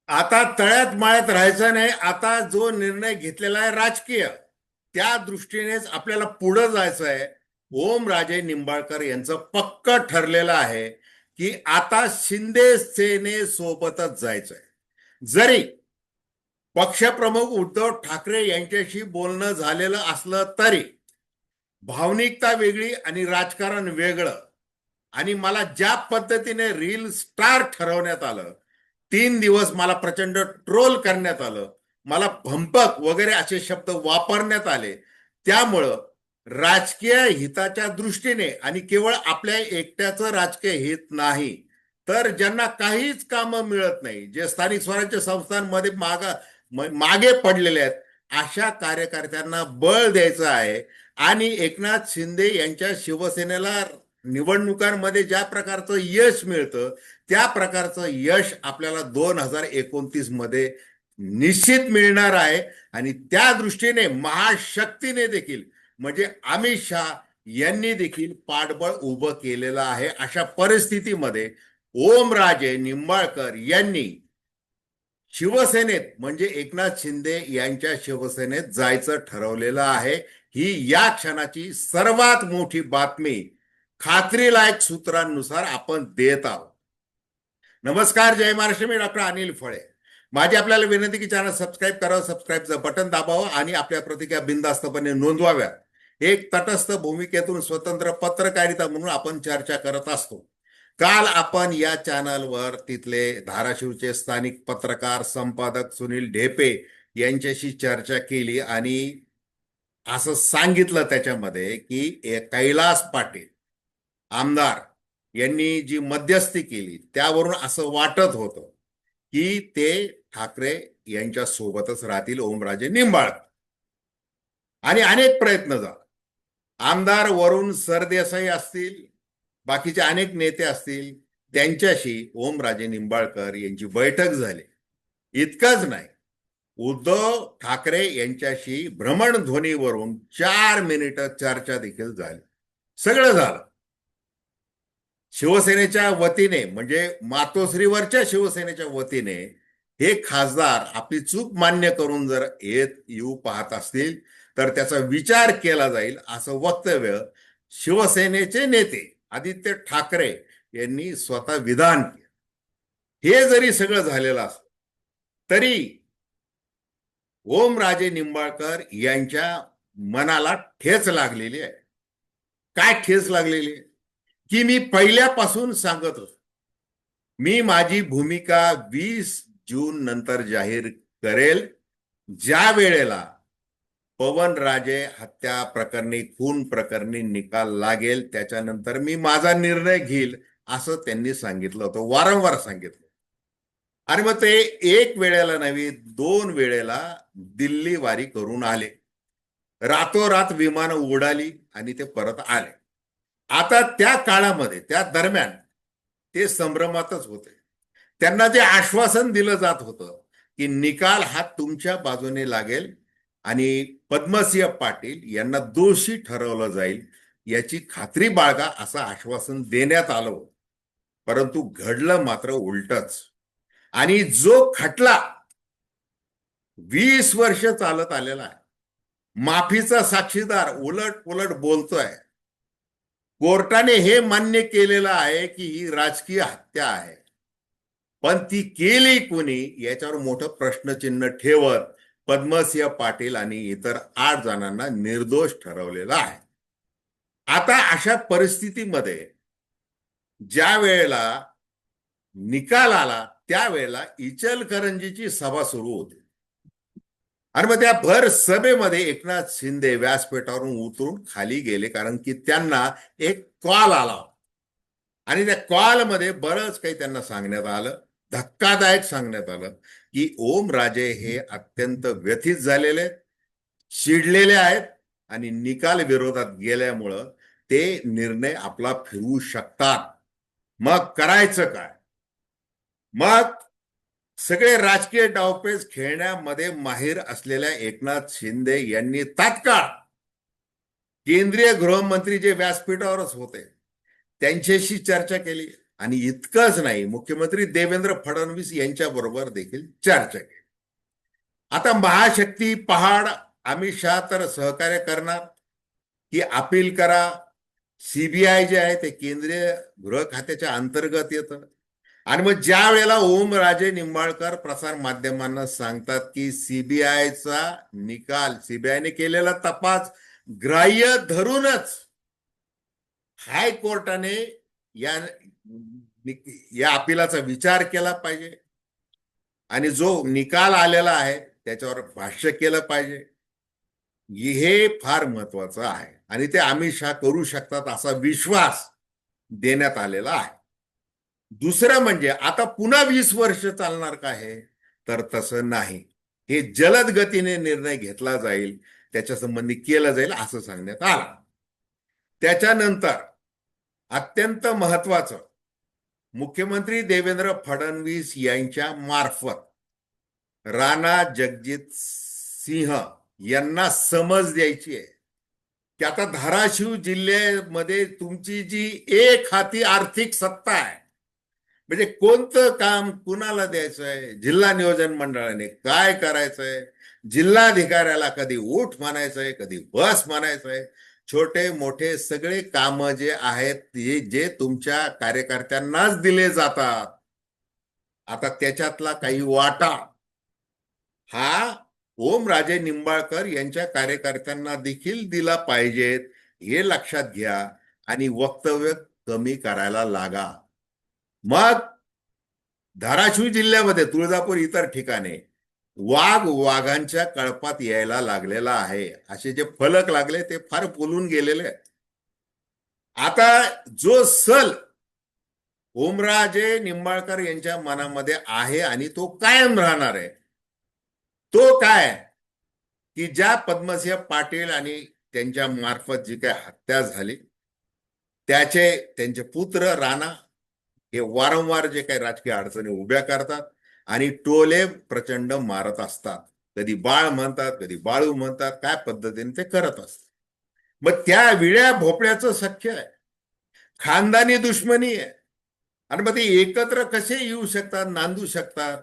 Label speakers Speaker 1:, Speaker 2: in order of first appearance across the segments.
Speaker 1: आता तळ्यात माळ्यात राहायचं नाही. आता जो निर्णय घेतलेला आहे राजकीय, त्या दृष्टीनेच आपल्याला पुढे जायचं आहे. ओमराजे निंबाळकर यांचं पक्क ठरलेलं आहे की आता शिंदे सेनेसोबतच जायचं आहे. जरी पक्षप्रमुख उद्धव ठाकरे यांच्याशी बोलणं झालेलं असलं तरी भावनिकता वेगळी आणि राजकारण वेगळं. आणि मला ज्या पद्धतीने रील स्टार ठरवण्यात आलं, 3 दिवस मला प्रचंड ट्रोल करण्यात आलं, मला भंपक वगैरे असे शब्द वापरण्यात आले. त्यामुळं राजकीय हिताच्या दृष्टीने आणि केवळ आपल्या एकट्याचं राजकीय हित नाही, तर ज्यांना काहीच कामं मिळत नाही, जे स्थानिक स्वराज्य संस्थांमध्ये मागे पडलेले आहेत, अशा कार्यकर्त्यांना बळ द्यायचं आहे. आणि एकनाथ शिंदे यांच्या शिवसेनेला निवडणुकांमध्ये ज्या प्रकारचं यश मिळतं, त्या प्रकारचं यश आपल्याला 2029 मध्ये निश्चित मिळणार आहे. आणि त्या दृष्टीने महाशक्तीने देखील, म्हणजे अमित शहा यांनी देखील पाठबळ उभं केलेलं आहे. अशा परिस्थितीमध्ये ओमराजे निंबाळकर यांनी शिवसेनेत, म्हणजे एकनाथ शिंदे यांच्या शिवसेनेत जायचं ठरवलेलं आहे. ही या क्षणाची सर्वात मोठी बातमी खात्रीलायक सूत्रांनुसार आपण देत आहोत. नमस्कार, जय महाराष्ट्र. मी डॉक्टर अनिल फळे. माझी आपल्याला विनंती की चॅनल सबस्क्राईब करावं, सबस्क्राईबचं बटन दाबावं आणि आपल्या प्रतिक्रिया बिनधास्तपणे नोंदवाव्या. एक तटस्थ भूमिकेतून स्वतंत्र पत्रकारिता म्हणून आपण चर्चा करत असतो. काल आपण या चॅनलवर तिथले धाराशिवचे स्थानिक पत्रकार संपादक सुनील ढेपे यांच्याशी चर्चा केली आणि असं सांगितलं त्याच्यामध्ये की कैलास पाटील आमदार यांनी जी मध्यस्थी केली त्यावरून असं वाटत होतं की ते ठाकरे यांच्या सोबतच राहतील, ओमराजे निंबाळकर. आणि अनेक प्रयत्न झाले. आमदार वरुण सरदेसाई असतील, बाकीचे अनेक नेते असतील, त्यांच्याशी ओमराजे निंबाळकर यांची बैठक झाली. इतकंच नाही, उद्धव ठाकरे यांच्याशी भ्रमणध्वनीवरून 4 मिनिटं चर्चा देखील झाली. सगळं झालं. शिवसेनेच्या वतीने, म्हणजे मातोश्रीवरच्या शिवसेनेच्या वतीने हे खासदार आपली चूक मान्य करून जर येऊ पाहत असतील तर त्याचा विचार केला जाईल, असं वक्तव्य शिवसेनेचे नेते आदित्य ठाकरे यांनी स्वतः विधान केलं. हे जरी सगळं झालेलं असलं तरी ओमराजे निंबाळकर यांच्या मनाला ठेच लागलेली आहे. काय ठेच लागलेली आहे? की मी पहिल्यापासून सांगत होतो, मी माझी भूमिका 20 जून नंतर जाहीर करेल. ज्या वेळेला पवनराजे हत्या प्रकरणी, खून प्रकरणी निकाल लागेल त्याच्यानंतर मी माझा निर्णय घेईल, असं त्यांनी सांगितलं होतं, वारंवार सांगितलं. आणि मग ते एक वेळेला नव्हे, 2 वेळेला दिल्ली वारी करून आले. रातोरात विमानं उडाली आणि ते परत आले. आता त्या काळामध्ये, त्या दरम्यान ते संभ्रमातच होते. त्यांना जे आश्वासन दिलं जात होतं की निकाल हा तुमच्या बाजूने लागेल आणि पद्मसिंह पाटील यांना दोषी ठरवलं जाईल, याची खात्री बाळगा, असं आश्वासन देण्यात आलं होतं. परंतु घडलं मात्र उलटच. आणि जो खटला 20 वर्ष चालत आलेला आहे, माफीचा साक्षीदार उलट पुलट बोलतोय. कोर्टाने हे मान्य केलेलं आहे की ही राजकीय हत्या आहे, पण ती केली कोणी याच्यावर मोठं प्रश्नचिन्ह ठेवत पद्मसिंह पाटील आणि इतर 8 जणांना निर्दोष ठरवलेलं आहे. आता अशा परिस्थितीमध्ये ज्या वेळेला निकाल आला त्यावेळेला इचलकरंजीची सभा सुरू होती. आणि मग त्या भर सभेमध्ये एकनाथ शिंदे व्यासपीठावरून उतरून खाली गेले, कारण की त्यांना एक कॉल आला. आणि त्या कॉलमध्ये बरंच काही त्यांना सांगण्यात आलं, धक्कादायक सांगण्यात आलं की ओमराजे हे अत्यंत व्यथित झालेले आहेत, चिडलेले आहेत आणि निकाल विरोधात गेल्यामुळं ते निर्णय आपला फिरवू शकतात. मग करायचं काय? मग सगळे राजकीय डावपेच खेळण्यामध्ये माहीर असलेल्या एकनाथ शिंदे यांनी तात्काळ केंद्रीय गृहमंत्री जे व्यासपीठावरच होते त्यांच्याशी चर्चा केली. आणि इतकंच नाही, मुख्यमंत्री देवेंद्र फडणवीस यांच्या बरोबर देखील चर्चा केली. आता महाशक्ती पहाड अमित शहा तर सहकार्य करणार की अपील करा. सीबीआय जे आहे ते केंद्रीय गृह खात्याच्या अंतर्गत येतं. आणि मग ज्या वेळेला ओमराजे निंबाळकर प्रसार माध्यमांना सांगतात की सीबीआयचा निकाल, सीबीआयने केलेला तपास ग्राह्य धरूनच हायकोर्टाने या या अपिलाचा विचार केला पाहिजे आणि जो निकाल आलेला आहे त्याच्यावर भाष्य केलं पाहिजे, हे फार महत्वाचं आहे. आणि ते अमित शहा करू शकतात असा विश्वास देण्यात आलेला आहे. दुसरं म्हणजे आता पुन्हा 20 वर्ष चालणार का हे? तर तसं नाही. हे जलद गतीने निर्णय घेतला जाईल, त्याच्या संबंधी केलं जाईल असं सांगण्यात आलं. त्याच्यानंतर अत्यंत महत्वाचं, मुख्यमंत्री देवेंद्र फडणवीस यांच्या मार्फत राणा जगजित सिंह यांना समज द्यायची आहे की आता धाराशिव जिल्ह्यामध्ये तुमची जी एक हाती आर्थिक सत्ता आहे, म्हणजे कोणतं काम कुणाला द्यायचंय, जिल्हा नियोजन मंडळाने काय करायचंय, जिल्हाधिकाऱ्याला कधी ऊठ म्हणायचंय, कधी बस म्हणायचंय, छोटे मोठे सगळे काम जे आहेत जे तुमच्या कार्यकर्त्यांनाच दिले जातात, आता त्याच्यातला काही वाटा हा ओमराजे निंबाळकर यांच्या कार्यकर्त्यांना देखील दिला पाहिजेत, हे लक्षात घ्या आणि वक्तव्य कमी करायला लागा. मग धाराशिव जिल्ह्यामध्ये तुळजापूर इतर ठिकाणी वाघांच्या कळपात यायला लागलेला आहे, असे जे फलक लागले ते फार फुलून गेलेले आहेत. आता जो सल ओमराजे निंबाळकर यांच्या मनामध्ये आहे आणि तो कायम राहणार आहे, तो काय की ज्या पद्मसिंह पाटील आणि त्यांच्या मार्फत जी काही हत्या झाली, त्यांचे पुत्र राणा हे वारंवार जे काही राजकीय अडचणी उभ्या करतात आणि टोले प्रचंड मारत असतात. कधी बाळ म्हणतात, कधी बाळू म्हणतात, काय पद्धतीने ते करत असतात. मग त्या विड्या भोपळ्याचं सख्य आहे, खानदानी दुश्मनी आहे. आणि मग ते एकत्र कसे येऊ शकतात, नांदू शकतात?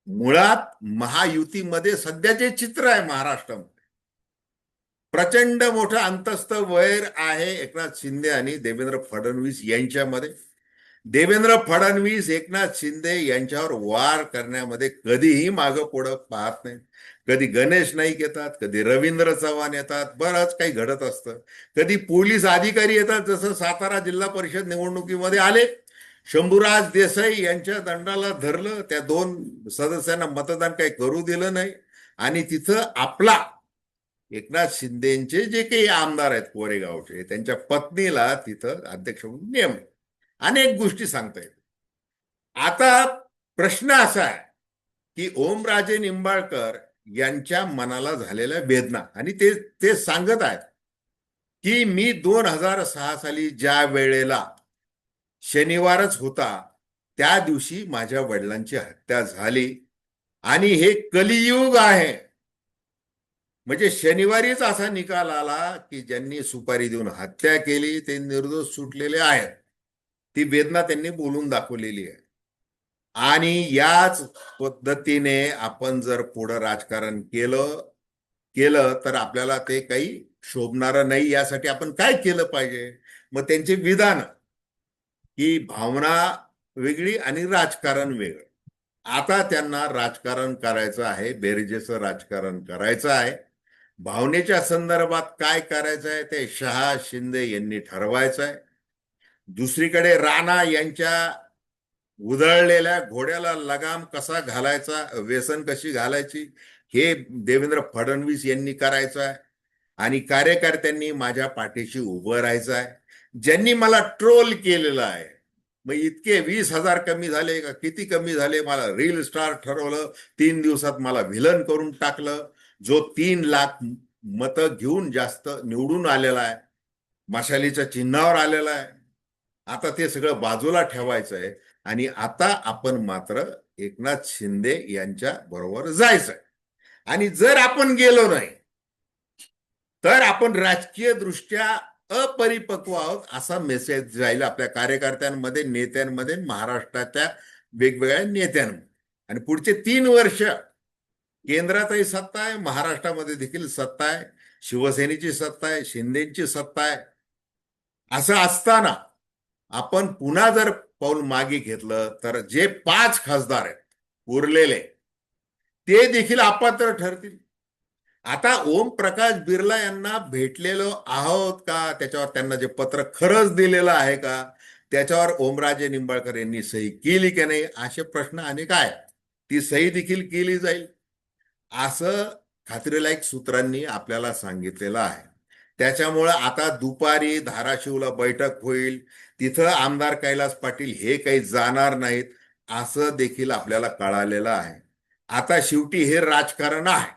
Speaker 1: मुळात महायुतीमध्ये सध्या जे चित्र आहे महाराष्ट्रामध्ये, प्रचंड मोठं अंतस्थ वैर आहे एकनाथ शिंदे आणि देवेंद्र फडणवीस यांच्यामध्ये. देवेंद्र फडणवीस एकनाथ शिंदे यांच्यावर वार करण्यामध्ये कधीही मागं पुढं पाहत नाही. कधी गणेश नाईक येतात, कधी रवींद्र चव्हाण येतात, बरंच काही घडत असतं. कधी पोलीस अधिकारी येतात, जसं सातारा जिल्हा परिषद निवडणुकीमध्ये आले, शंभूराज देसाई यांच्या दंडाला धरलं, त्या 2 सदस्यांना मतदान काही करू दिलं नाही आणि तिथं आपला एकनाथ शिंदेचे जे काही आमदार आहेत कोरेगावचे, त्यांच्या पत्नीला तिथं अध्यक्ष म्हणून नेमलं. अनेक गोष्टी सांगता येतात. आता प्रश्न असा आहे की ओमराजे निंबाळकर यांच्या मनाला झालेल्या वेदना, आणि ते सांगत आहेत की मी 2006 साली ज्या वेळेला शनिवारच होता त्या दिवशी माझ्या वडिलांची हत्या झाली आणि हे कलियुग आहे. म्हणजे शनिवारीच असा निकाल आला की ज्यांनी सुपारी देऊन हत्या केली ते निर्दोष सुटलेले आहेत. ती वेदना त्यांनी बोलून दाखवलेली आहे. आणि याच पद्धतीने आपण जर पुढं राजकारण केलं तर आपल्याला ते काही शोभणारं नाही. यासाठी आपण काय केलं पाहिजे? मग त्यांचे विधान की भावना वेगळी आणि राजकारण वेगळं. आता त्यांना राजकारण करायचं आहे, बेरजेचं राजकारण करायचं आहे. भावनेच्या संदर्भात काय करायचं आहे ते शहा शिंदे यांनी ठरवायचं आहे. दुसरीकडे राणा यांच्या उधळलेल्या घोड्याला लगाम कसा घालायचा, व्यसन कशी घालायची, हे देवेंद्र फडणवीस यांनी करायचं आहे. आणि कार्यकर्त्यांनी माझ्या पाठीशी उभं राहायचं आहे. ज्यांनी मला ट्रोल केलेलं आहे, मग इतके 20,000 कमी झाले का किती कमी झाले, मला रील स्टार ठरवलं, 3 दिवसात मला व्हिलन करून टाकलं. जो 3 लाख मतं घेऊन जास्त निवडून आलेला आहे, मशालीच्या चिन्हावर आलेला आहे, आता ते सगळं बाजूला ठेवायचं आहे आणि आता आपण मात्र एकनाथ शिंदे यांच्या बरोबर जायचंय. आणि जर आपण गेलो नाही तर आपण राजकीय दृष्ट्या अपरिपक्व आहोत असा मेसेज जाईल आपल्या कार्यकर्त्यांमध्ये, नेत्यांमध्ये, महाराष्ट्राच्या वेगवेगळ्या नेत्यांमध्ये. आणि पुढचे 3 वर्ष केंद्रातही सत्ता आहे, महाराष्ट्रामध्ये देखील सत्ता आहे, शिवसेनेची सत्ता आहे, शिंदेची सत्ता आहे. असं असताना आपण पुन्हा जर पाऊल मागे घेतलं तर जे 5 खासदार आहेत उरलेले, ते देखील अपात्र ठरतील. आता ओम प्रकाश बिर्ला यांना भेटलेलो आहोत का, त्याच्यावर त्यांना जे पत्र खरंच दिलेलं आहे का, त्याच्यावर ओमराजे निंबाळकर यांनी सही केली की नाही, असे प्रश्न अनेक आहेत. ती सही देखील केली जाईल असं खात्रीलायक सूत्रांनी आपल्याला सांगितलेलं आहे. त्याच्यामुळं आता दुपारी धाराशिवला बैठक होईल, तिथं आमदार कैलास पाटील हे काही जाणार नाहीत असं देखील आपल्याला कळालेलं आहे. आता शेवटी हे राजकारण आहे.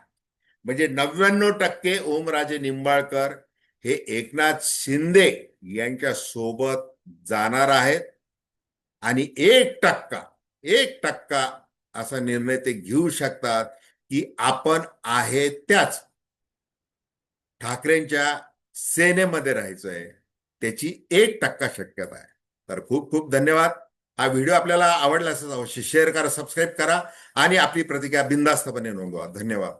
Speaker 1: म्हणजे 99% ओमराजे निंबाळकर हे एकनाथ शिंदे यांच्या सोबत जाणार आहेत आणि 1% असा निर्णय ते घेऊ शकतात की आपण आहे त्याच ठाकरेंच्या सेनेमध्ये राहायचंय. त्याची 1% शक्यता आहे. तर खूप खूप धन्यवाद. हा व्हिडिओ आपल्याला आवडला असेल अवश्य शेअर करा, सबस्क्राईब करा आणि आपली प्रतिक्रिया बिनधास्तपणे नोंदवा. धन्यवाद.